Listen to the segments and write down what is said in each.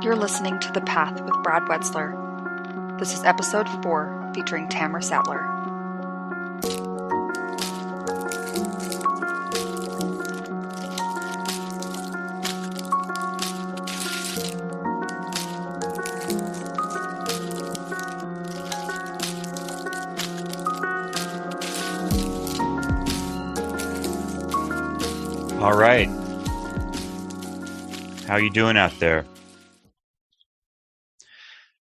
You're listening to The Path with Brad Wetzler. This is episode 4, featuring Tamra Sattler. All right. How you doing out there?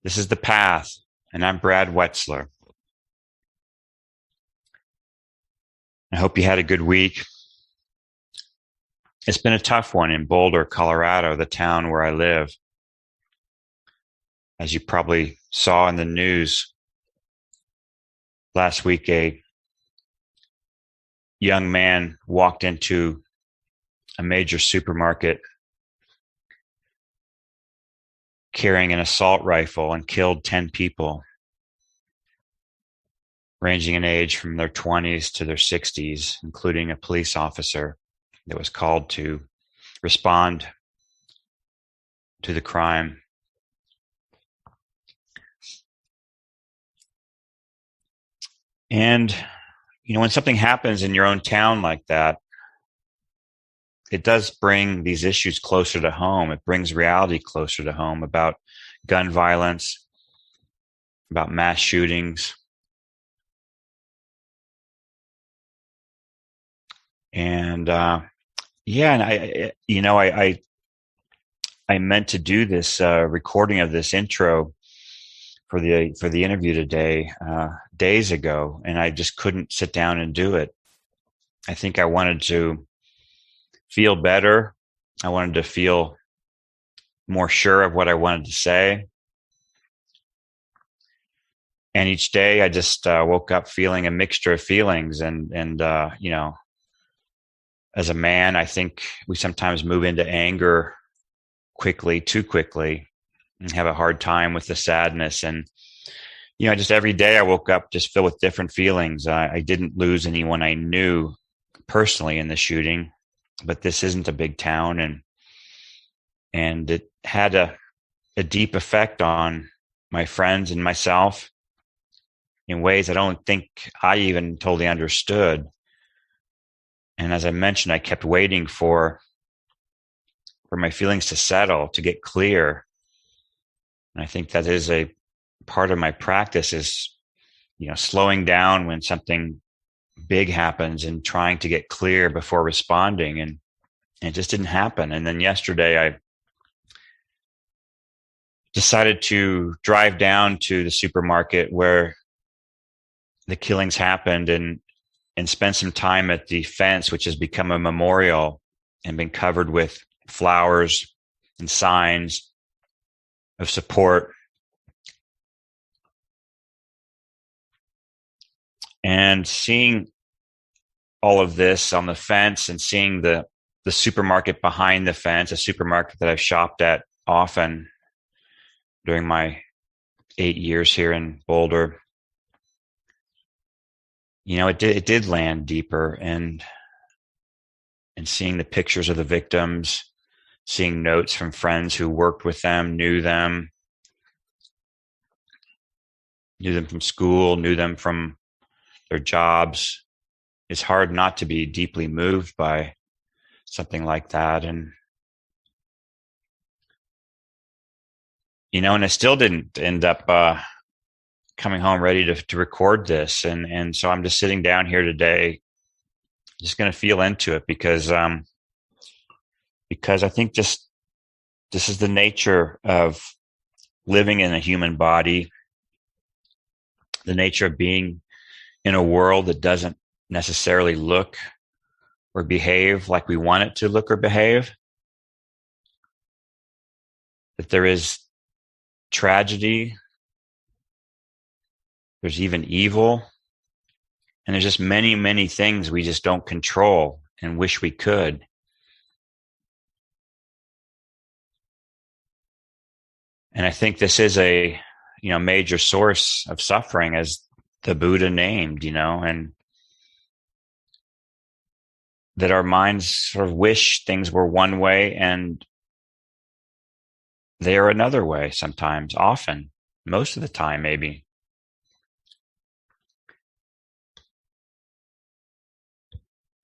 This is The Path, and I'm Brad Wetzler. I hope you had a good week. It's been a tough one in Boulder, Colorado, the town where I live. As you probably saw in the news last week, a young man walked into a major supermarket carrying an assault rifle and killed 10 people, ranging in age from their 20s to their 60s, including a police officer that was called to respond to the crime. And, when something happens in your own town like that, it does bring these issues closer to home. It brings reality closer to home about gun violence, about mass shootings. And I meant to do this recording of this intro for the interview today, days ago, and I just couldn't sit down and do it. I think I wanted to feel better. I wanted to feel more sure of what I wanted to say. And each day I just woke up feeling a mixture of feelings. And as a man, I think we sometimes move into anger quickly, too quickly, and have a hard time with the sadness. And, just every day I woke up just filled with different feelings. I didn't lose anyone I knew personally in the shooting, but this isn't a big town, and it had a deep effect on my friends and myself in ways I don't think I even totally understood. And as I mentioned, I kept waiting for my feelings to settle, to get clear. And I think that is a part of my practice is, slowing down when something big happens and trying to get clear before responding, and it just didn't happen. And then yesterday I decided to drive down to the supermarket where the killings happened and spend some time at the fence, which has become a memorial and been covered with flowers and signs of support. And seeing all of this on the fence and seeing the supermarket behind the fence, a supermarket that I've shopped at often during my 8 years here in Boulder, it did land deeper. And seeing the pictures of the victims, seeing notes from friends who worked with them, knew them from school, knew them from their jobs, it's hard not to be deeply moved by something like that. And, and I still didn't end up coming home ready to record this. And so I'm just sitting down here today, just going to feel into it because I think this is the nature of living in a human body, the nature of being in a world that doesn't necessarily look or behave like we want it to look or behave. That there is tragedy, there's even evil, and there's just many, many things we just don't control and wish we could. And I think this is a major source of suffering, as the Buddha named, and that our minds sort of wish things were one way, and they are another way sometimes, often, most of the time, maybe.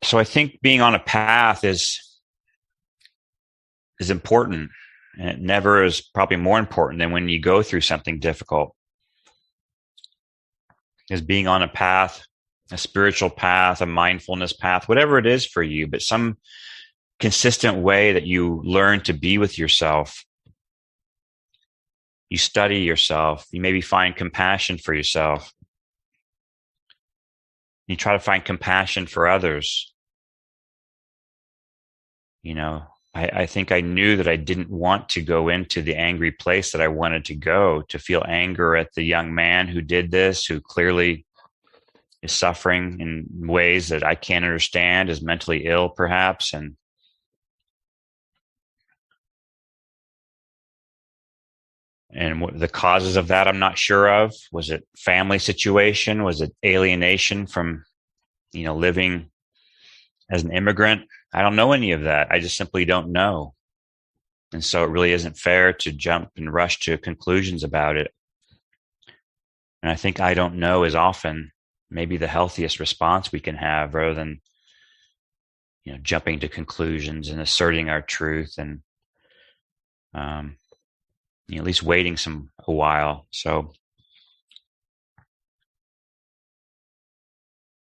So I think being on a path is important, and it never is probably more important than when you go through something difficult. Is being on a path, a spiritual path, a mindfulness path, whatever it is for you, but some consistent way that you learn to be with yourself. You study yourself. You maybe find compassion for yourself. You try to find compassion for others. I think I knew that I didn't want to go into the angry place that I wanted to go, to feel anger at the young man who did this, who clearly is suffering in ways that I can't understand, is mentally ill perhaps. And what the causes of that, I'm not sure of. Was it family situation? Was it alienation from, living as an immigrant? I don't know any of that. I just simply don't know. And so it really isn't fair to jump and rush to conclusions about it. And I think I don't know is often maybe the healthiest response we can have, rather than, jumping to conclusions and asserting our truth, and, at least waiting a while. So,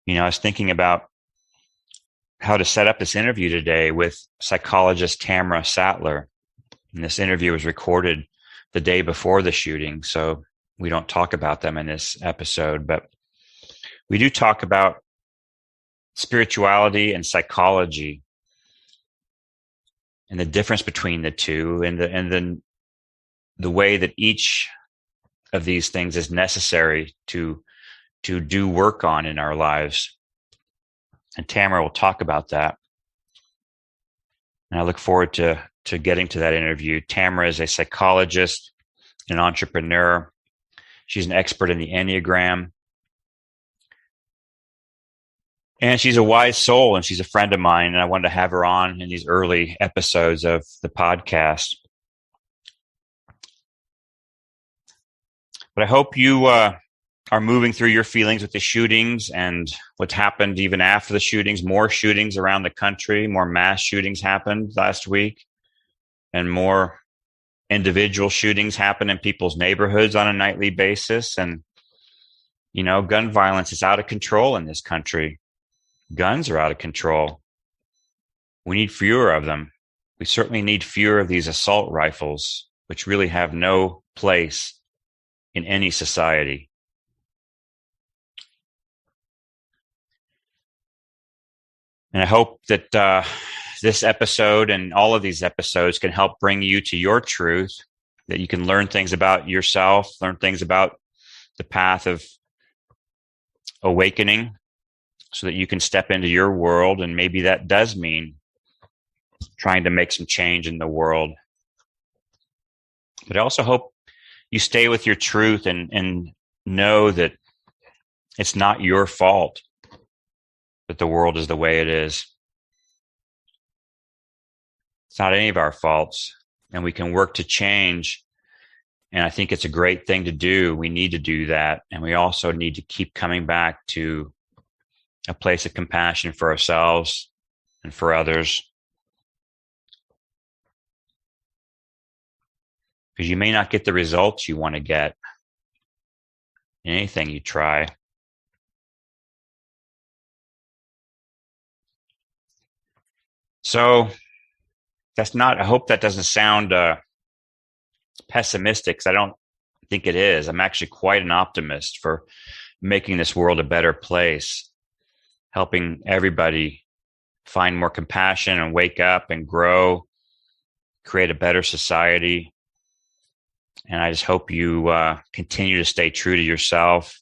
I was thinking about how to set up this interview today with psychologist Tamra Sattler. And this interview was recorded the day before the shooting, so we don't talk about them in this episode, but we do talk about spirituality and psychology and the difference between the two, and the way that each of these things is necessary to do work on in our lives. And Tamra will talk about that. And I look forward to getting to that interview. Tamra is a psychologist, an entrepreneur. She's an expert in the Enneagram. And she's a wise soul, and she's a friend of mine. And I wanted to have her on in these early episodes of the podcast. But I hope you are moving through your feelings with the shootings and what's happened even after the shootings. More shootings around the country, more mass shootings happened last week, and more individual shootings happen in people's neighborhoods on a nightly basis. And, gun violence is out of control in this country. Guns are out of control. We need fewer of them. We certainly need fewer of these assault rifles, which really have no place in any society. And I hope that this episode and all of these episodes can help bring you to your truth, that you can learn things about yourself, learn things about the path of awakening, so that you can step into your world. And maybe that does mean trying to make some change in the world. But I also hope you stay with your truth and know that it's not your fault that the world is the way it is. It's not any of our faults, and we can work to change. And I think it's a great thing to do. We need to do that. And we also need to keep coming back to a place of compassion for ourselves and for others. Because you may not get the results you want to get in anything you try. So I hope that doesn't sound pessimistic, because I don't think it is. I'm actually quite an optimist for making this world a better place, helping everybody find more compassion and wake up and grow, create a better society. And I just hope you continue to stay true to yourself,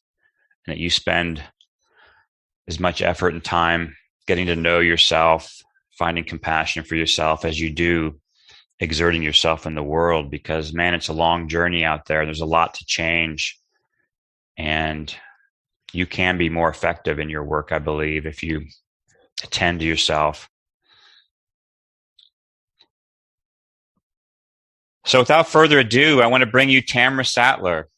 and that you spend as much effort and time getting to know yourself, finding compassion for yourself as you do exerting yourself in the world. Because, man, it's a long journey out there. There's a lot to change. And you can be more effective in your work, I believe, if you attend to yourself. So without further ado, I want to bring you Tamra Sattler.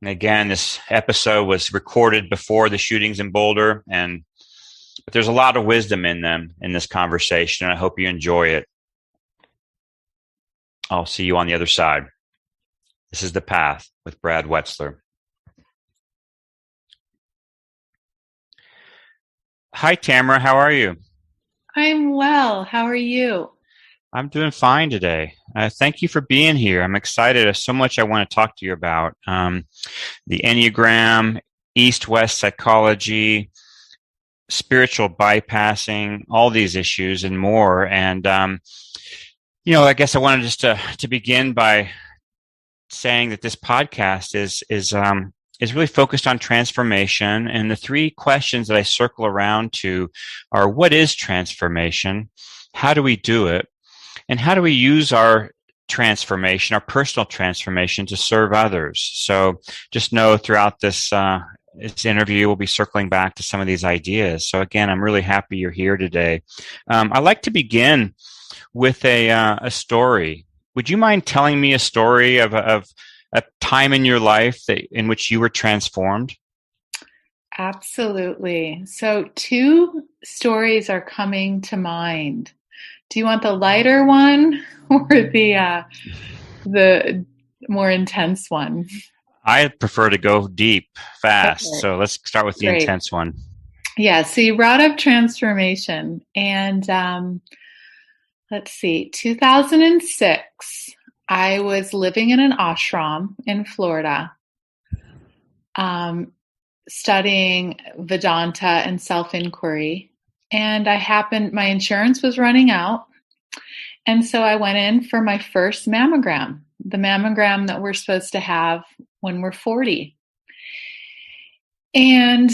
And again, this episode was recorded before the shootings in Boulder, but there's a lot of wisdom in them in this conversation, and I hope you enjoy it. I'll see you on the other side. This is The Path with Brad Wetzler. Hi, Tamra. How are you? I'm well. How are you? I'm doing fine today. Thank you for being here. I'm excited. There's so much I want to talk to you about. The Enneagram, East-West psychology, spiritual bypassing, all these issues and more. And, I guess I wanted just to begin by saying that this podcast is really focused on transformation. And the three questions that I circle around to are: what is transformation? How do we do it? And how do we use our transformation, our personal transformation, to serve others? So just know throughout this interview, we'll be circling back to some of these ideas. So again, I'm really happy you're here today. I'd like to begin with a story. Would you mind telling me a story of a time in your life in which you were transformed? Absolutely. So 2 stories are coming to mind. Do you want the lighter one or the more intense one? I prefer to go deep, fast. Okay. So let's start with the intense one. Yeah. So you brought up transformation, and let's see, 2006, I was living in an ashram in Florida, studying Vedanta and self-inquiry. And my insurance was running out. And so I went in for my first mammogram, the mammogram that we're supposed to have when we're 40. And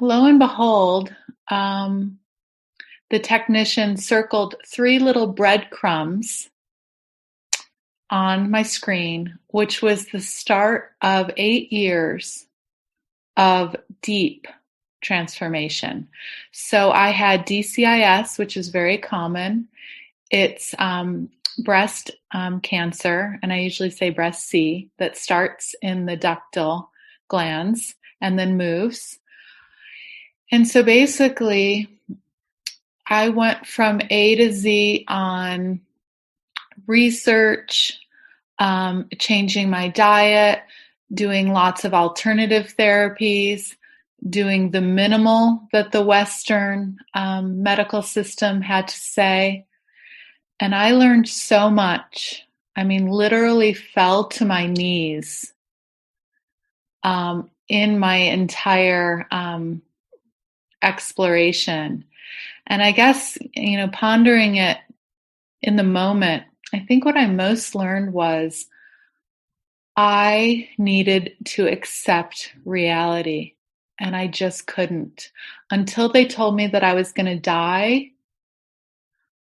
lo and behold, the technician circled 3 little breadcrumbs on my screen, which was the start of 8 years of deep transformation. So I had DCIS, which is very common. It's breast cancer, and I usually say breast C, that starts in the ductal glands and then moves. And so basically, I went from A to Z on research, changing my diet, doing lots of alternative therapies, doing the minimal that the Western medical system had to say. And I learned so much. I mean, literally fell to my knees in my entire exploration. And I guess, pondering it in the moment, I think what I most learned was I needed to accept reality. And I just couldn't. Until they told me that I was going to die,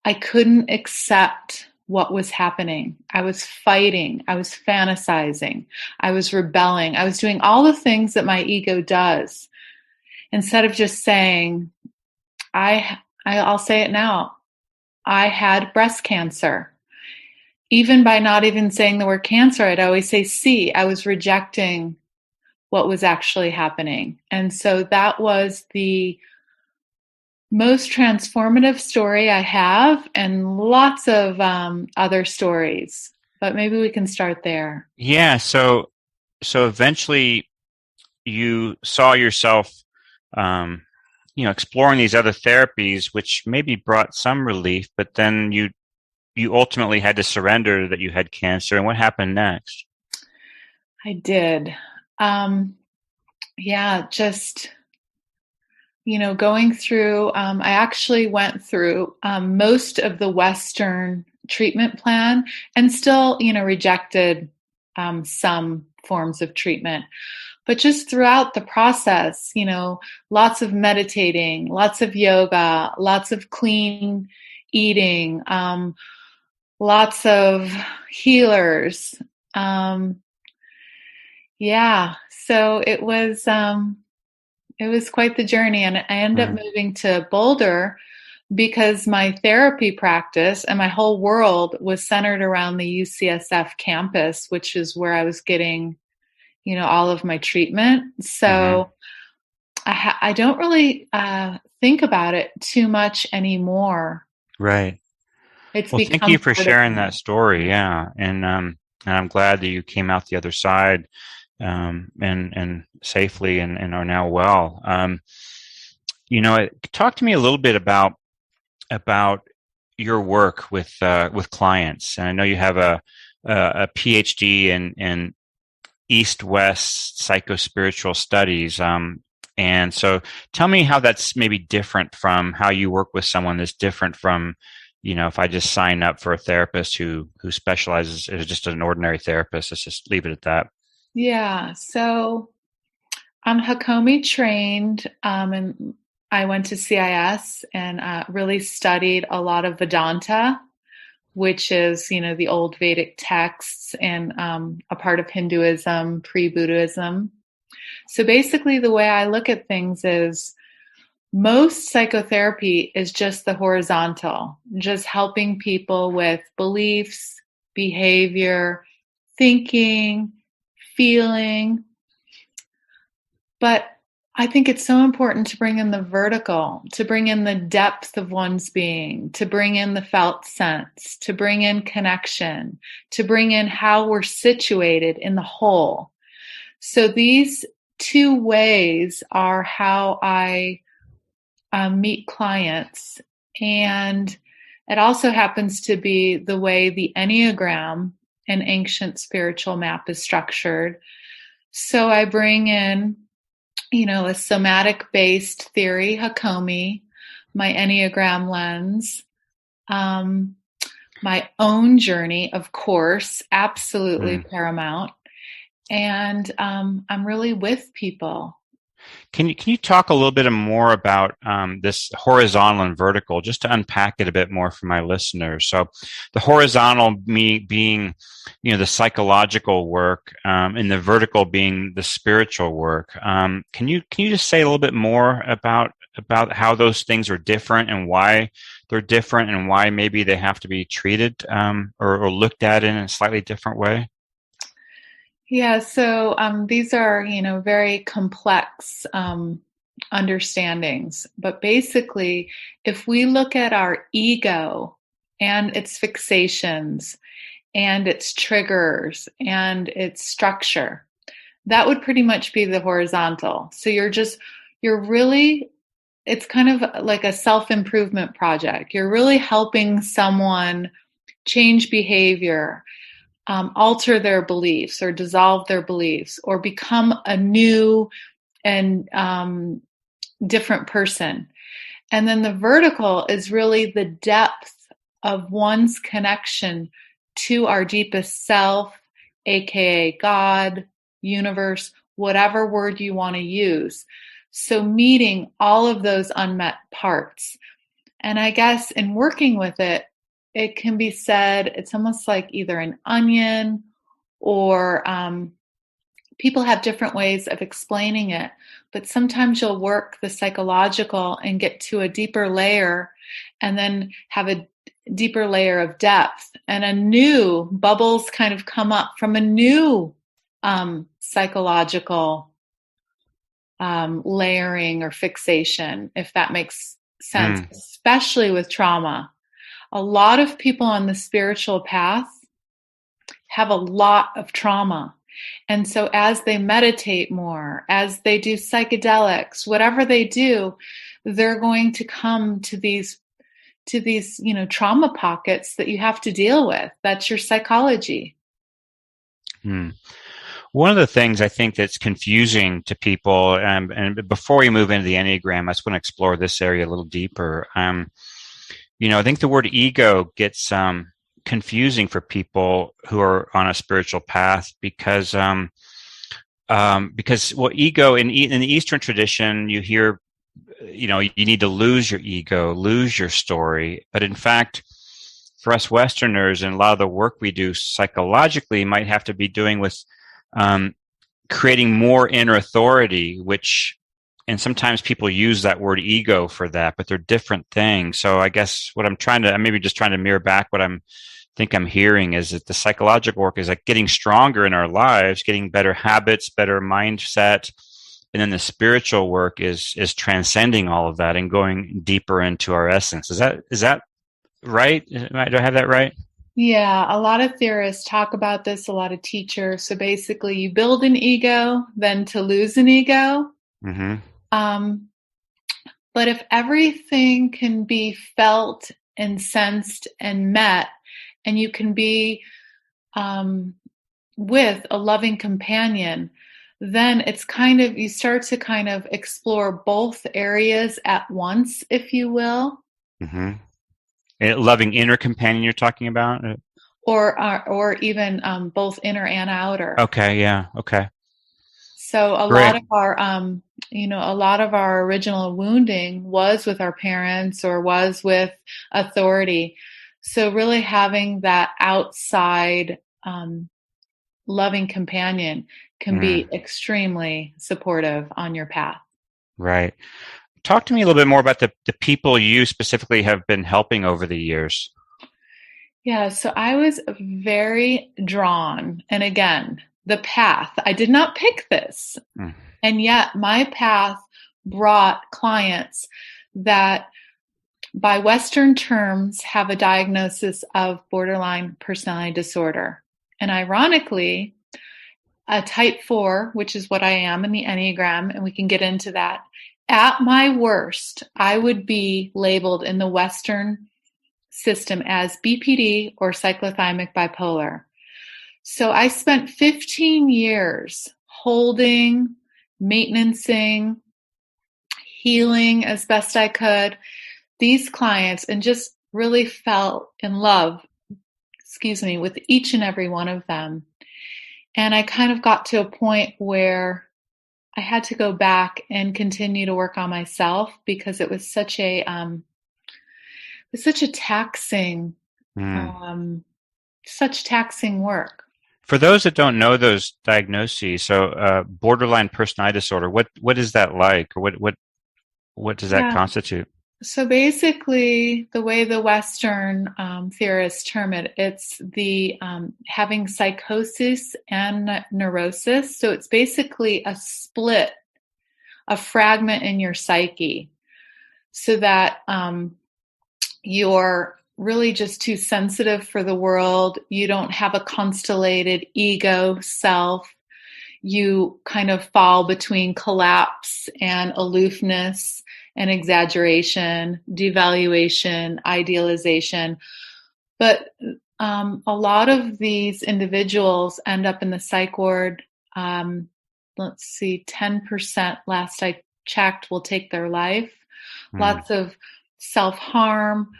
I couldn't accept what was happening. I was fighting. I was fantasizing. I was rebelling. I was doing all the things that my ego does. Instead of just saying, I'll say it now, I had breast cancer. Even by not even saying the word cancer, I'd always say C. I was rejecting what was actually happening. And so that was the most transformative story I have, and lots of other stories. But maybe we can start there. Yeah. So eventually you saw yourself, exploring these other therapies, which maybe brought some relief, but then you ultimately had to surrender that you had cancer. And what happened next? I did. Going through, I actually went through most of the Western treatment plan, and still, rejected some forms of treatment. But just throughout the process, lots of meditating, lots of yoga, lots of clean eating, lots of healers. So it was quite the journey. And I ended up moving to Boulder because my therapy practice and my whole world was centered around the UCSF campus, which is where I was getting, all of my treatment. So I don't really think about it too much anymore. Right. It's Well, thank you for sharing that story. Yeah. And I'm glad that you came out the other side and safely and are now well. Talk to me a little bit about your work with clients. And I know you have a PhD in East-West psychospiritual studies. And so tell me how that's maybe different from how you work with someone that's different from, if I just sign up for a therapist who specializes as just an ordinary therapist. Let's just leave it at that. Yeah. So I'm Hakomi trained, and I went to CIS and really studied a lot of Vedanta, which is, the old Vedic texts and a part of Hinduism, pre-Buddhism. So basically the way I look at things is most psychotherapy is just the horizontal, just helping people with beliefs, behavior, thinking, feeling. But I think it's so important to bring in the vertical, to bring in the depth of one's being, to bring in the felt sense, to bring in connection, to bring in how we're situated in the whole. So these two ways are how I meet clients. And it also happens to be the way the Enneagram, an ancient spiritual map, is structured. So I bring in a somatic-based theory, Hakomi, my Enneagram lens, my own journey, of course, absolutely paramount. And I'm really with people. Can you talk a little bit more about this horizontal and vertical, just to unpack it a bit more for my listeners? So the horizontal being, the psychological work, and the vertical being the spiritual work. Can you just say a little bit more about how those things are different and why they're different and why maybe they have to be treated or looked at in a slightly different way? Yeah, so these are, very complex understandings. But basically, if we look at our ego and its fixations and its triggers and its structure, that would pretty much be the horizontal. So it's kind of like a self-improvement project. You're really helping someone change behavior, alter their beliefs or dissolve their beliefs or become a new and different person. And then the vertical is really the depth of one's connection to our deepest self, aka God, universe, whatever word you want to use. So meeting all of those unmet parts. And I guess in working with it, it can be said, it's almost like either an onion or people have different ways of explaining it. But sometimes you'll work the psychological and get to a deeper layer and then have a deeper layer of depth. And a new bubbles kind of come up from a new psychological layering or fixation, if that makes sense, especially with trauma. A lot of people on the spiritual path have a lot of trauma. And so as they meditate more, as they do psychedelics, whatever they do, they're going to come to these trauma pockets that you have to deal with. That's your psychology. One of the things I think that's confusing to people, and before we move into the Enneagram, I just want to explore this area a little deeper. I think the word ego gets confusing for people who are on a spiritual path because ego in the Eastern tradition, you hear, you need to lose your ego, lose your story. But in fact, for us Westerners and a lot of the work we do psychologically might have to be doing with creating more inner authority, which And sometimes people use that word ego for that, but they're different things. So I guess what I'm maybe just trying to mirror back what I'm hearing is that the psychological work is like getting stronger in our lives, getting better habits, better mindset. And then the spiritual work is transcending all of that and going deeper into our essence. Is that right? Do I have that right? Yeah, a lot of theorists talk about this, a lot of teachers. So basically, you build an ego, then to lose an ego. Mm-hmm. But if everything can be felt and sensed and met, and you can be with a loving companion, then it's you start to kind of explore both areas at once, if you will. Mm-hmm. A loving inner companion you're talking about? Or even both inner and outer. Okay, yeah, okay. So a Great. lot of our original wounding was with our parents or was with authority. So really having that outside loving companion can be extremely supportive on your path. Right. Talk to me a little bit more about the people you specifically have been helping over the years. Yeah, so I was very drawn. And again, the path, I did not pick this. And yet my path brought clients that by Western terms have a diagnosis of borderline personality disorder. And ironically, a type 4, which is what I am in the Enneagram, and we can get into that. At my worst, I would be labeled in the Western system as BPD or cyclothymic bipolar. So I spent 15 years holding, maintenancing, healing as best I could these clients and just really fell in love, with each and every one of them. And I kind of got to a point where I had to go back and continue to work on myself because it was such a taxing, such taxing work. For those that don't know those diagnoses, so borderline personality disorder, what is that like, or what does that constitute? So basically, the way the Western theorists term it, it's the having psychosis and neurosis. So it's basically a split, a fragment in your psyche, so that you're really just too sensitive for the world. You don't have a constellated ego self. You kind of fall between collapse and aloofness and exaggeration, devaluation, idealization. But a lot of these individuals end up in the psych ward. 10% last I checked will take their life. Lots of self-harm,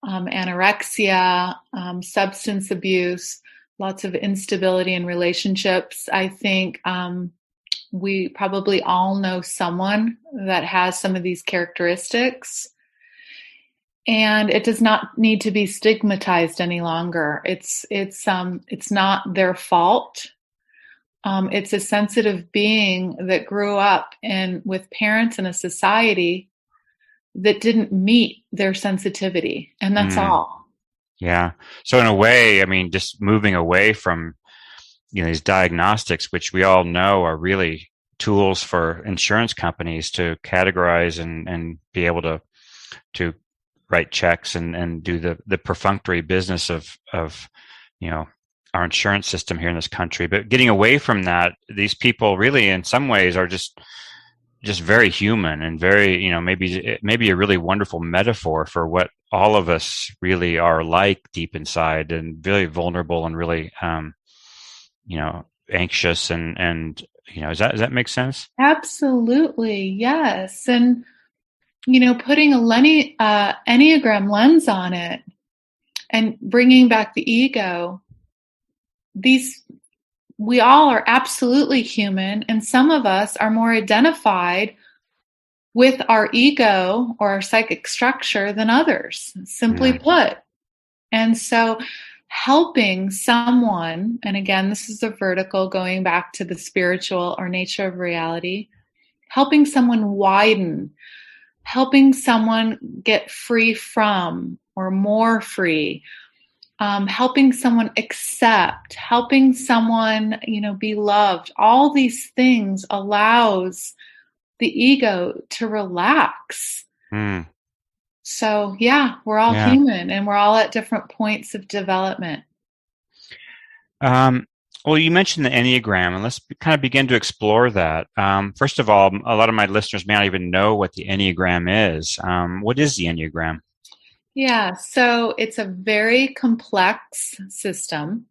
anorexia, substance abuse, lots of instability in relationships. I think we probably all know someone that has some of these characteristics. And it does not need to be stigmatized any longer. It's not their fault. It's a sensitive being that grew up with parents in a society that didn't meet their sensitivity. And that's all. Yeah. So in a way, I mean, just moving away from, these diagnostics, which we all know are really tools for insurance companies to categorize and be able to write checks and do the perfunctory business of our insurance system here in this country. But getting away from that, these people really in some ways are just very human and very, maybe a really wonderful metaphor for what all of us really are like deep inside, and very vulnerable and really anxious and does that make sense? Absolutely, yes. And putting a Enneagram lens on it and bringing back the ego, we all are absolutely human, and some of us are more identified with our ego or our psychic structure than others, simply put. And so helping someone, and again, this is a vertical going back to the spiritual or nature of reality, helping someone widen, helping someone get free from or more free, helping someone accept, helping someone, be loved. All these things allows the ego to relax. Mm. So yeah, we're all human and we're all at different points of development. Well, you mentioned the Enneagram, and let's kind of begin to explore that. First of all, a lot of my listeners may not even know what the Enneagram is. What is the Enneagram? Yeah, so it's a very complex system.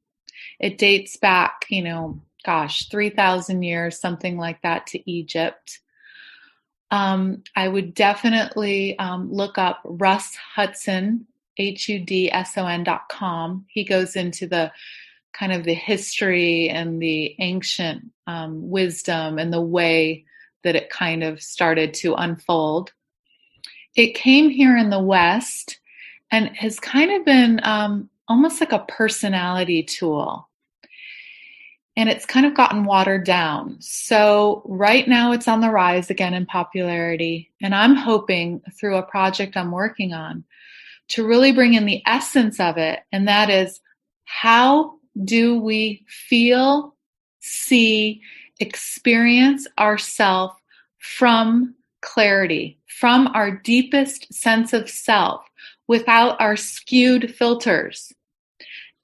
It dates back, 3,000 years, something like that, to Egypt. I would definitely look up Russ Hudson, HUDSON.com. He goes into the kind of the history and the ancient wisdom and the way that it kind of started to unfold. It came here in the West and has kind of been almost like a personality tool. And it's kind of gotten watered down. So right now it's on the rise again in popularity. And I'm hoping through a project I'm working on to really bring in the essence of it. And that is, how do we feel, see, experience ourself from clarity, from our deepest sense of self, without our skewed filters?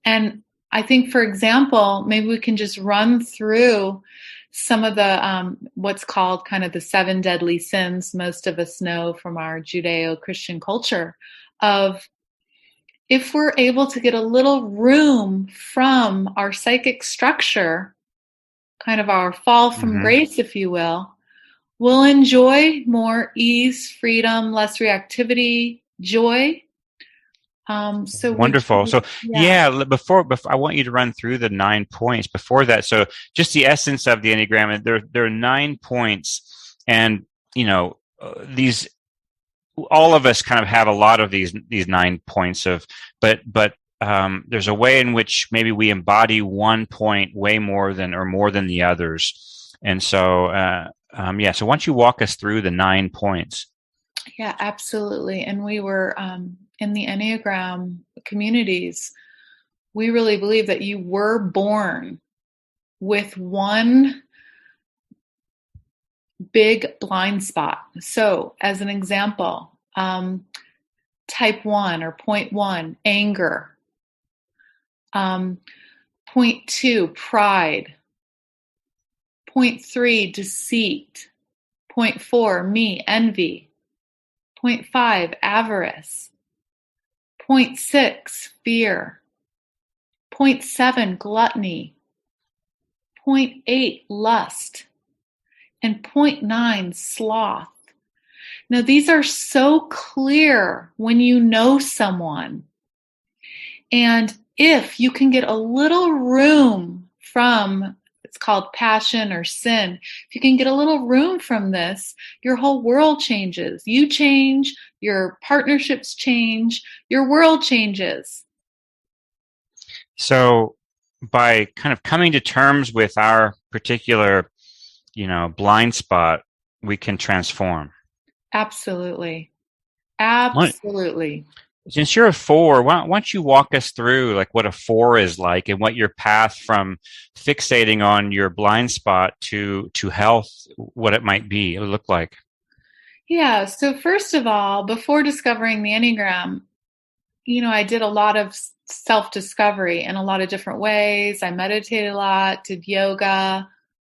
And I think, for example, maybe we can just run through some of the what's called kind of the 7 deadly sins most of us know from our Judeo-Christian culture, of if we're able to get a little room from our psychic structure, kind of our fall from grace, if you will, we'll enjoy more ease, freedom, less reactivity, joy. So wonderful. Before I want you to run through the 9 points. Before that, so just the essence of the Enneagram. There are 9 points, and these, all of us kind of have a lot of these 9 points of, but there's a way in which maybe we embody 1 point way more than the others, and so so why don't you walk us through the 9 points? Yeah, absolutely. And we were in the Enneagram communities, we really believe that you were born with one big blind spot. So as an example, type 1 or point 1, anger. Point 2, pride. Point 3, deceit. Point 4, me, envy. Point 5, avarice. Point 6, fear. Point 7, gluttony. Point 8, lust. And point 9, sloth. Now, these are so clear when you know someone. And if you can get a little room from, it's called passion or sin, if you can get a little room from this, your whole world changes. You change, your partnerships change, your world changes. So by kind of coming to terms with our particular, blind spot, we can transform. Absolutely. Absolutely. Since you're a 4, why don't you walk us through like what a 4 is like and what your path from fixating on your blind spot to health, what it might be, it would look like. Yeah. So first of all, before discovering the Enneagram, I did a lot of self-discovery in a lot of different ways. I meditated a lot, did yoga,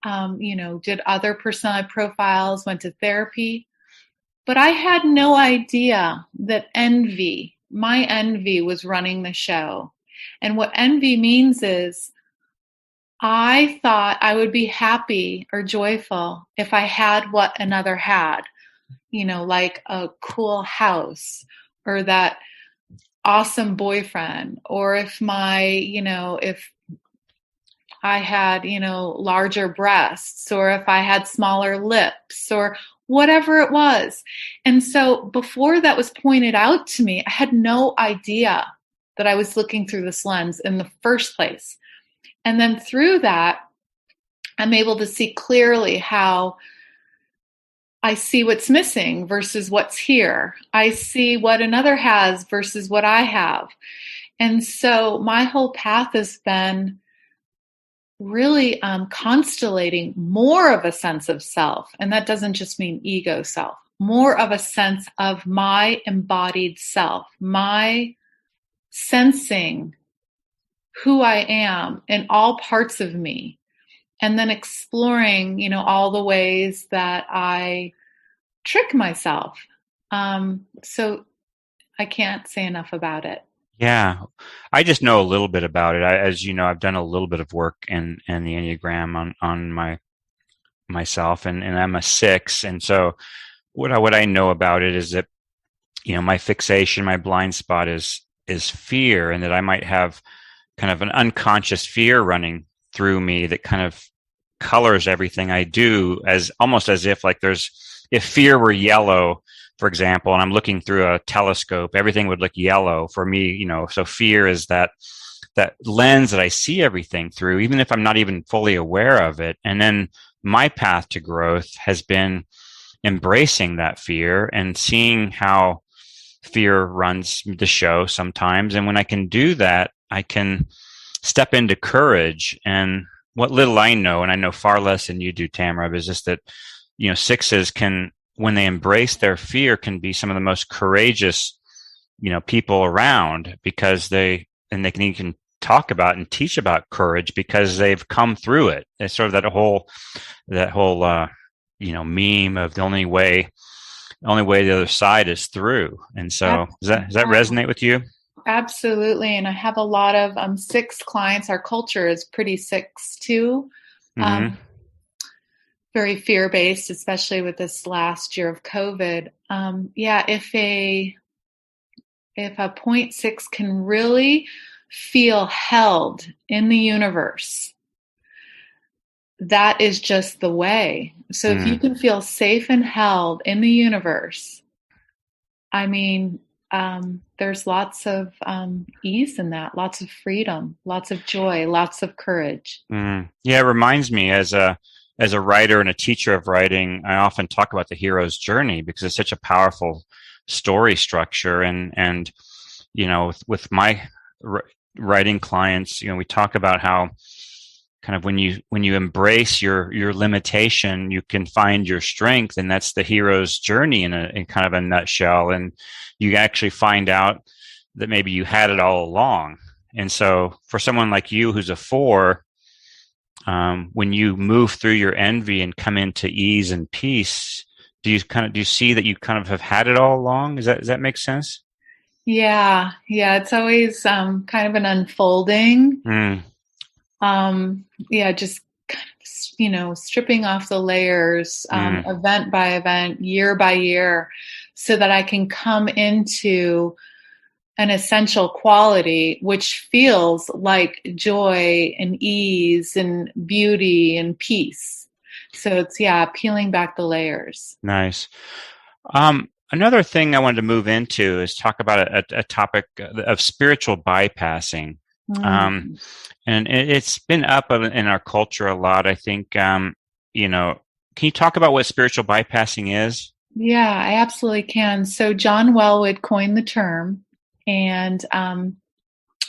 did other personality profiles, went to therapy. But I had no idea that my envy was running the show. And what envy means is I thought I would be happy or joyful if I had what another had, like a cool house or that awesome boyfriend, or if if I had, larger breasts, or if I had smaller lips, or whatever it was. And so before that was pointed out to me, I had no idea that I was looking through this lens in the first place. And then through that, I'm able to see clearly how I see what's missing versus what's here. I see what another has versus what I have. And so my whole path has been really constellating more of a sense of self. And that doesn't just mean ego self, more of a sense of my embodied self, my sensing who I am in all parts of me. And then exploring, all the ways that I trick myself. So I can't say enough about it. Yeah, I just know a little bit about it. As you know, I've done a little bit of work in the Enneagram on myself, and I'm a 6. And so what I know about it is that, my fixation, my blind spot is fear, and that I might have kind of an unconscious fear running through me that kind of colors everything I do, as almost as if if fear were yellow, for example, and I'm looking through a telescope, everything would look yellow for me, so fear is that lens that I see everything through, even if I'm not even fully aware of it. And then my path to growth has been embracing that fear and seeing how fear runs the show sometimes. And when I can do that, I can step into courage. And what little I know, and I know far less than you do, Tamra, is just that, 6s can, when they embrace their fear, can be some of the most courageous, people around, because they can even talk about and teach about courage because they've come through it. It's sort of that whole meme of the only way the other side is through. And so does that resonate with you? Absolutely. And I have a lot of 6 clients. Our culture is pretty 6 too. Mm-hmm. Very fear-based, especially with this last year of COVID. If a 0.6 can really feel held in the universe, that is just the way. So if you can feel safe and held in the universe, there's lots of ease in that, lots of freedom, lots of joy, lots of courage. Yeah, it reminds me, as a writer and a teacher of writing, I often talk about the hero's journey because it's such a powerful story structure. And with my writing clients, we talk about how kind of when you embrace your limitation, you can find your strength, and that's the hero's journey in kind of a nutshell. And you actually find out that maybe you had it all along. And so for someone like you who's a 4, when you move through your envy and come into ease and peace, do you see that you kind of have had it all along? Does that make sense? Yeah. It's always kind of an unfolding. Just kind of, stripping off the layers, event by event, year by year, so that I can come into an essential quality, which feels like joy and ease and beauty and peace. So it's, peeling back the layers. Nice. Another thing I wanted to move into is talk about a topic of spiritual bypassing. And it's been up in our culture a lot. I think, can you talk about what spiritual bypassing is? Yeah, I absolutely can. So John Wellwood coined the term. And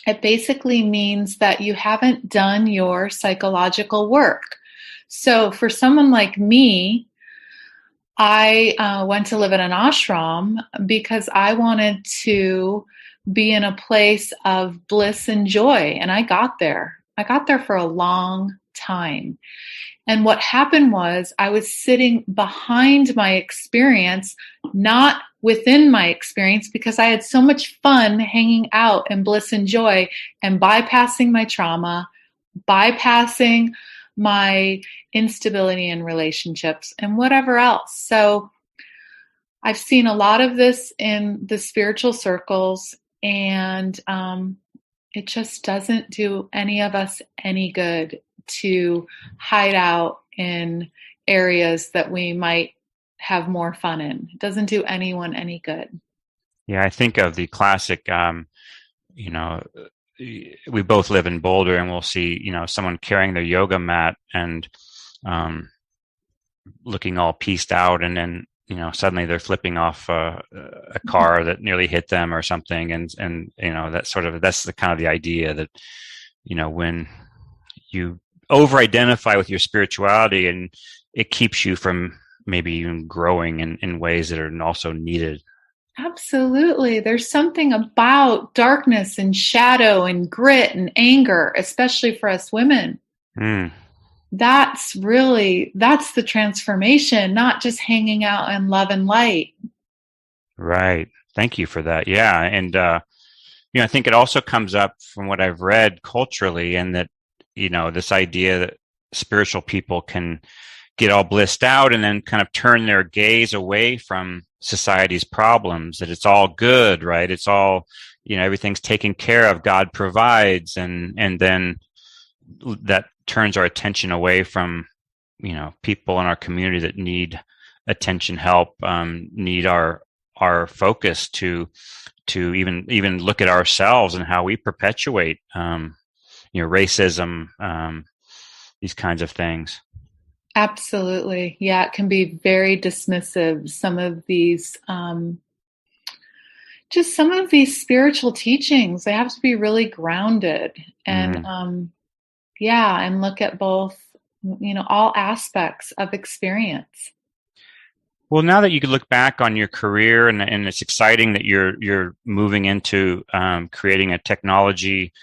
it basically means that you haven't done your psychological work. So for someone like me, I went to live in an ashram because I wanted to be in a place of bliss and joy. And I got there. For a long time. And what happened was I was sitting behind my experience, not within my experience, because I had so much fun hanging out in bliss and joy and bypassing my trauma, bypassing my instability in relationships and whatever else. So I've seen a lot of this in the spiritual circles, and it just doesn't do any of us any good to hide out in areas that we might have more fun in. It doesn't do anyone any good. Yeah, I think of the classic, we both live in Boulder, and we'll see, someone carrying their yoga mat, and looking all pieced out, and then suddenly they're flipping off a car that nearly hit them or something, and that's the kind of the idea that when you over-identify with your spirituality, and it keeps you from maybe even growing in ways that are also needed. Absolutely. There's something about darkness and shadow and grit and anger, especially for us women. That's the transformation, not just hanging out in love and light. Right. Thank you for that. Yeah. And, I think it also comes up from what I've read culturally, and that, this idea that spiritual people can get all blissed out and then kind of turn their gaze away from society's problems, that it's all good, right? It's all, everything's taken care of, God provides. And then that turns our attention away from, people in our community that need attention, help, need our focus to even look at ourselves and how we perpetuate, racism, these kinds of things. Absolutely. Yeah, it can be very dismissive. Some of these spiritual teachings, they have to be really grounded and and look at both, all aspects of experience. Well, now that you can look back on your career, and it's exciting that you're moving into creating a technology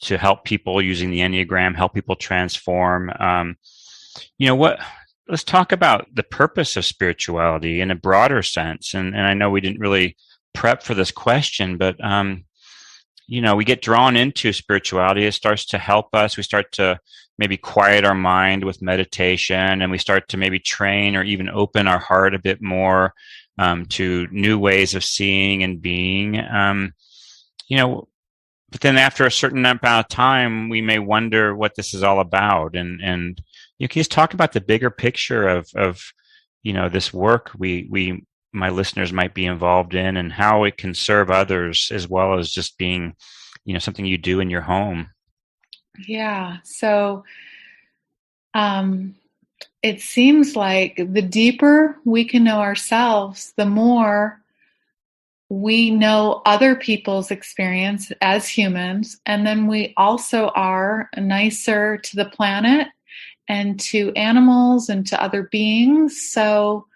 to help people using the Enneagram, help people transform. Let's talk about the purpose of spirituality in a broader sense. And I know we didn't really prep for this question, but, we get drawn into spirituality. It starts to help us. We start to maybe quiet our mind with meditation, and we start to maybe train or even open our heart a bit more to new ways of seeing and being. But then after a certain amount of time, we may wonder what this is all about. And you can just talk about the bigger picture of this work my listeners might be involved in, and how it can serve others, as well as just being, something you do in your home. Yeah. So, it seems like the deeper we can know ourselves, the more we know other people's experience as humans, and then we also are nicer to the planet and to animals and to other beings. So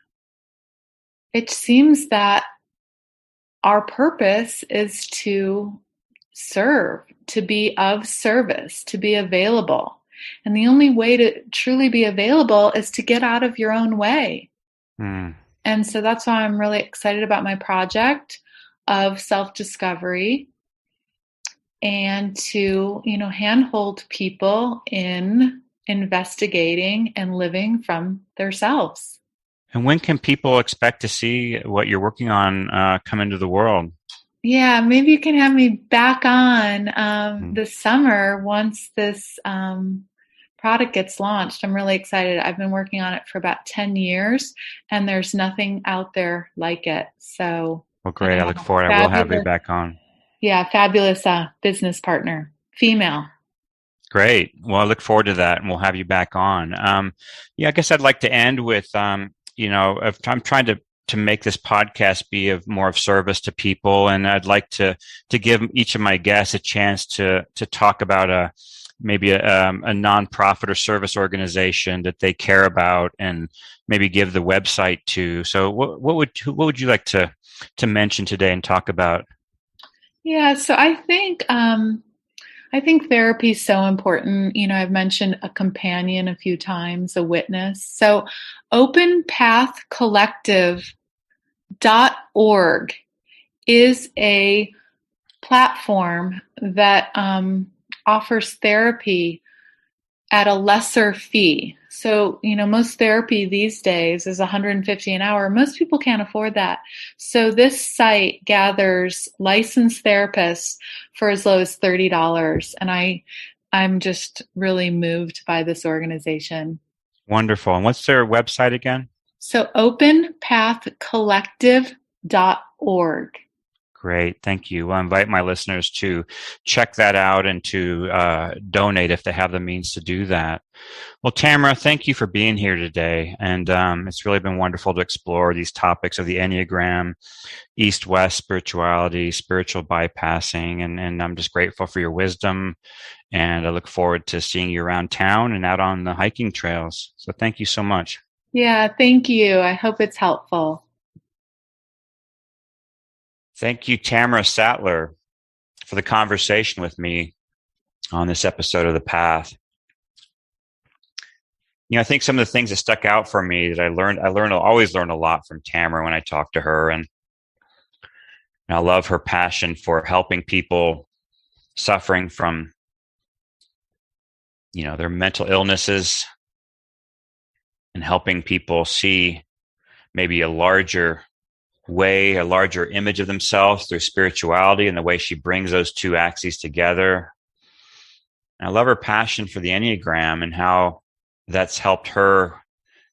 it seems that our purpose is to serve, to be of service, to be available. And the only way to truly be available is to get out of your own way. And so that's why I'm really excited about my project of self-discovery, and to, handhold people in investigating and living from themselves. And when can people expect to see what you're working on come into the world? Yeah, maybe you can have me back on this summer once this product gets launched. I'm really excited. I've been working on it for about 10 years, and there's nothing out there like it. So, well, great. I look forward. I will have you back on. Yeah, fabulous business partner, female. Great. Well, I look forward to that, and we'll have you back on. I guess I'd like to end with, I'm trying to make this podcast be of more of service to people, and I'd like to give each of my guests a chance to talk about maybe a nonprofit or service organization that they care about, and maybe give the website to. So, what would you like to mention today and talk about? Yeah, so I think therapy is so important. I've mentioned a companion a few times, a witness. So openpathcollective.org is a platform that offers therapy at a lesser fee. So, most therapy these days is $150 an hour. Most people can't afford that. So this site gathers licensed therapists for as low as $30. And I'm just really moved by this organization. Wonderful. And what's their website again? So openpathcollective.org. Great. Thank you. Well, I invite my listeners to check that out and to donate if they have the means to do that. Well, Tamra, thank you for being here today. And it's really been wonderful to explore these topics of the Enneagram, East-West spirituality, spiritual bypassing. And I'm just grateful for your wisdom. And I look forward to seeing you around town and out on the hiking trails. So thank you so much. Yeah, thank you. I hope it's helpful. Thank you, Tamra Sattler, for the conversation with me on this episode of The Path. You know, I think some of the things that stuck out for me that I always learn a lot from Tamra when I talk to her. And I love her passion for helping people suffering from, you know, their mental illnesses and helping people see maybe a larger image of themselves through spirituality and the way she brings those two axes together. And I love her passion for the Enneagram and how that's helped her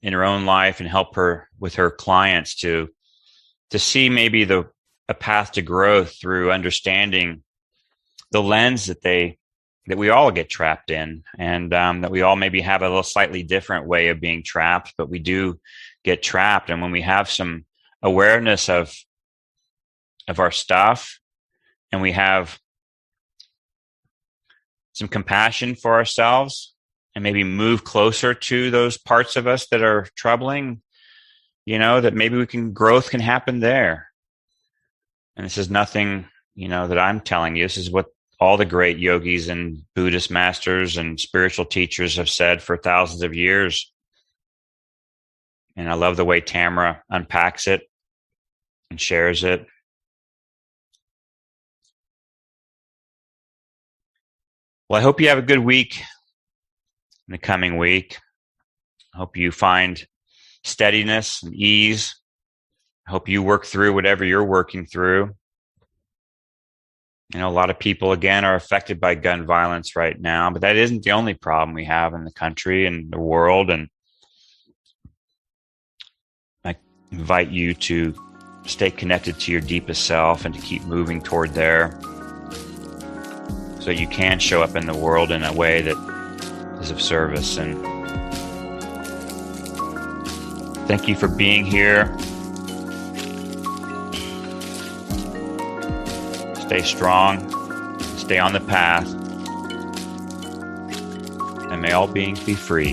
in her own life and help her with her clients to see maybe a path to growth through understanding the lens that we all get trapped in, and that we all maybe have a little slightly different way of being trapped, but we do get trapped. And when we have some awareness of our stuff, and we have some compassion for ourselves, and maybe move closer to those parts of us that are troubling, you know, that maybe growth can happen there. And this is nothing, you know, that I'm telling you. This is what all the great yogis and Buddhist masters and spiritual teachers have said for thousands of years. And I love the way Tamra unpacks it and shares it. Well, I hope you have a good week in the coming week. I hope you find steadiness and ease. I hope you work through whatever you're working through. You know, a lot of people, again, are affected by gun violence right now, but that isn't the only problem we have in the country and the world. And I invite you to stay connected to your deepest self and to keep moving toward there so you can show up in the world in a way that is of service. And thank you for being here. Stay strong, stay on the path, and may all beings be free.